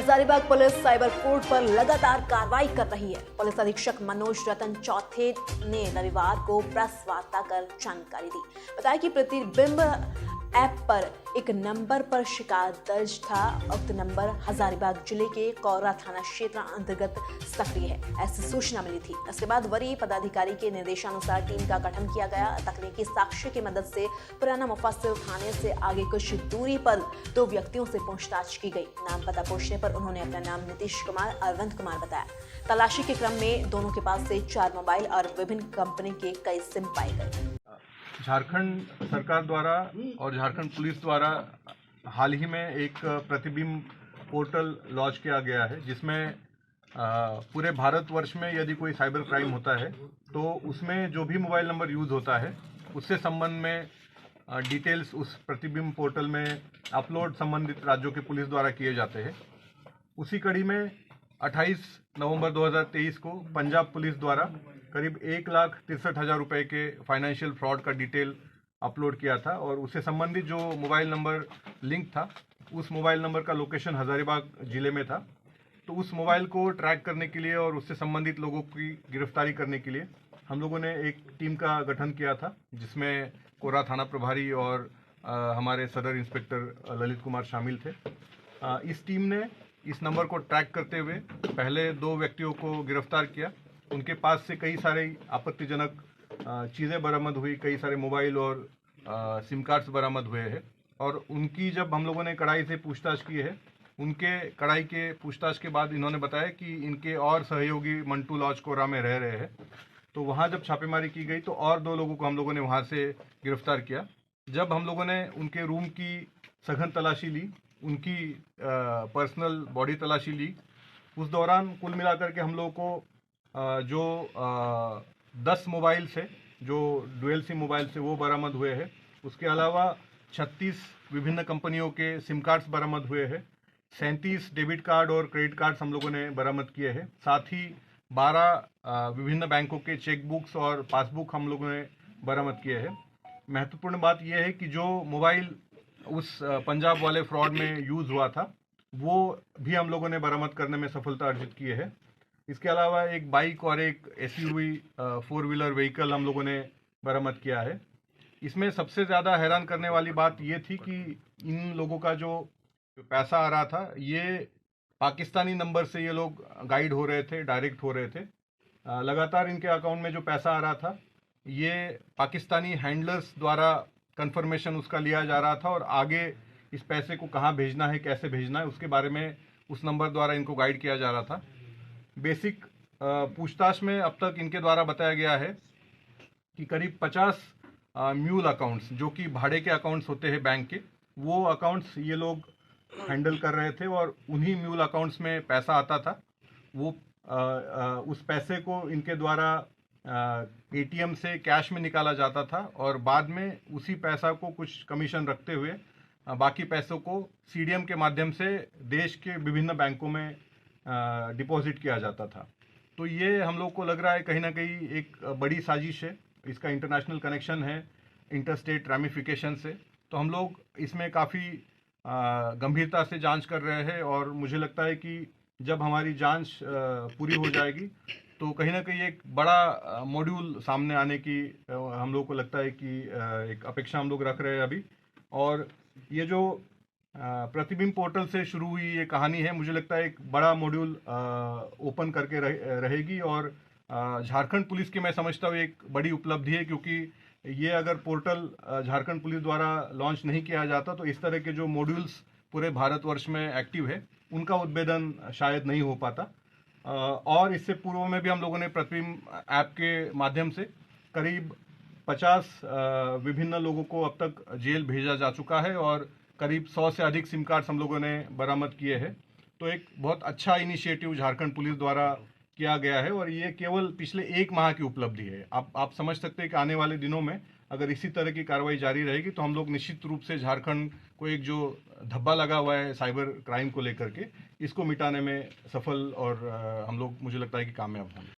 Hazaribagh police cyber court पर लगातार कार्रवाई कर रही है। पुलिस अधीक्षक मनोज रतन चौथे ने रविवार को प्रेस वार्ता कर जानकारी दी। बताया कि प्रतिबिंब ऐप पर एक नंबर पर शिकायत दर्ज था। उक्त नंबर हजारीबाग जिले के कौरा थाना क्षेत्र अंतर्गत सक्रिय है, ऐसी सूचना मिली थी। इसके बाद वरीय पदाधिकारी के निर्देशानुसार टीम का गठन किया गया। तकनीकी साक्ष्य की मदद से पुराना मुफस्सिल थाने से आगे कुछ दूरी पर 2 व्यक्तियों से पूछताछ की गई। नाम पता पूछने पर उन्होंने अपना नाम नीतीश कुमार अरविंद कुमार बताया। तलाशी के क्रम में दोनों के पास से 4 मोबाइल और विभिन्न कंपनी के कई सिम पाए गए। झारखंड सरकार द्वारा और झारखंड पुलिस द्वारा हाल ही में एक प्रतिबिंब पोर्टल लॉन्च किया गया है, जिसमें पूरे भारतवर्ष में यदि कोई साइबर क्राइम होता है तो उसमें जो भी मोबाइल नंबर यूज़ होता है उससे संबंध में डिटेल्स उस प्रतिबिंब पोर्टल में अपलोड संबंधित राज्यों के पुलिस द्वारा किए जाते हैं। उसी कड़ी में 28 नवंबर 2023 को पंजाब पुलिस द्वारा करीब 1,63,000 रुपए के फाइनेंशियल फ्रॉड का डिटेल अपलोड किया था और उससे संबंधित जो मोबाइल नंबर लिंक था उस मोबाइल नंबर का लोकेशन हजारीबाग जिले में था। तो उस मोबाइल को ट्रैक करने के लिए और उससे संबंधित लोगों की गिरफ्तारी करने के लिए हम लोगों ने एक टीम का गठन किया था, जिसमें कोरा थाना प्रभारी और हमारे सदर इंस्पेक्टर ललित कुमार शामिल थे। इस टीम ने इस नंबर को ट्रैक करते हुए पहले 2 व्यक्तियों को गिरफ्तार किया। उनके पास से कई सारे आपत्तिजनक चीज़ें बरामद हुई, कई सारे मोबाइल और सिम कार्ड्स बरामद हुए हैं और उनकी जब हम लोगों ने कड़ाई से पूछताछ की है, उनके कड़ाई के पूछताछ के बाद इन्होंने बताया कि इनके और सहयोगी मंटू लॉज कोरा में रह रहे हैं। तो वहाँ जब छापेमारी की गई तो और 2 लोगों को हम लोगों ने वहाँ से गिरफ्तार किया। जब हम लोगों ने उनके रूम की सघन तलाशी ली, उनकी पर्सनल बॉडी तलाशी ली, उस दौरान कुल मिलाकर के हम लोगों को जो 10 मोबाइल से जो डुअल सिम मोबाइल से वो बरामद हुए हैं। उसके अलावा 36 विभिन्न कंपनियों के सिम कार्ड्स बरामद हुए हैं। 37 डेबिट कार्ड और क्रेडिट कार्ड्स हम लोगों ने बरामद किए हैं। साथ ही 12 विभिन्न बैंकों के चेकबुक्स और पासबुक हम लोगों ने बरामद किए हैं। महत्वपूर्ण बात यह है कि जो मोबाइल उस पंजाब वाले फ्रॉड में यूज़ हुआ था वो भी हम लोगों ने बरामद करने में सफलता अर्जित की है। इसके अलावा एक बाइक और एक एसयूवी 4 व्हीलर व्हीकल हम लोगों ने बरामद किया है। इसमें सबसे ज़्यादा हैरान करने वाली बात ये थी कि इन लोगों का जो पैसा आ रहा था ये पाकिस्तानी नंबर से ये लोग गाइड हो रहे थे, डायरेक्ट हो रहे थे। लगातार इनके अकाउंट में जो पैसा आ रहा था ये पाकिस्तानी हैंडलर्स द्वारा कंफर्मेशन उसका लिया जा रहा था और आगे इस पैसे को कहाँ भेजना है, कैसे भेजना है, उसके बारे में उस नंबर द्वारा इनको गाइड किया जा रहा था। बेसिक पूछताछ में अब तक इनके द्वारा बताया गया है कि करीब 50 म्यूल अकाउंट्स जो कि भाड़े के अकाउंट्स होते हैं बैंक के, वो अकाउंट्स ये लोग हैंडल कर रहे थे और उन्हीं म्यूल अकाउंट्स में पैसा आता था। वो उस पैसे को इनके द्वारा एटीएम से कैश में निकाला जाता था और बाद में उसी पैसा को कुछ कमीशन रखते हुए बाकी पैसों को सीडीएम के माध्यम से देश के विभिन्न बैंकों में डिपॉजिट किया जाता था। तो ये हम लोग को लग रहा है कहीं ना कहीं एक बड़ी साजिश है। इसका इंटरनेशनल कनेक्शन है इंटरस्टेट रैमिफिकेशन से। तो हम लोग इसमें काफ़ी गंभीरता से जांच कर रहे हैं और मुझे लगता है कि जब हमारी जांच पूरी हो जाएगी तो कहीं ना कहीं एक बड़ा मॉड्यूल सामने आने की हम लोग को लगता है कि एक अपेक्षा हम लोग रख रहे हैं अभी। और ये जो प्रतिबिंब पोर्टल से शुरू हुई ये कहानी है, मुझे लगता है एक बड़ा मॉड्यूल ओपन करके रहेगी और झारखंड पुलिस की मैं समझता हूँ एक बड़ी उपलब्धि है, क्योंकि ये अगर पोर्टल झारखंड पुलिस द्वारा लॉन्च नहीं किया जाता तो इस तरह के जो मॉड्यूल्स पूरे भारतवर्ष में एक्टिव है उनका उद्भेदन शायद नहीं हो पाता। और इससे पूर्व में भी हम लोगों ने प्रतिबिंब ऐप के माध्यम से करीब 50 विभिन्न लोगों को अब तक जेल भेजा जा चुका है और करीब 100 से अधिक सिम कार्ड्स हम लोगों ने बरामद किए हैं। तो एक बहुत अच्छा इनिशिएटिव झारखंड पुलिस द्वारा किया गया है और ये केवल पिछले 1 माह की उपलब्धि है। आप समझ सकते हैं कि आने वाले दिनों में अगर इसी तरह की कार्रवाई जारी रहेगी तो हम लोग निश्चित रूप से झारखंड को एक जो धब्बा लगा हुआ है साइबर क्राइम को लेकर के, इसको मिटाने में सफल और हम लोग मुझे लगता है कि कामयाब होंगे।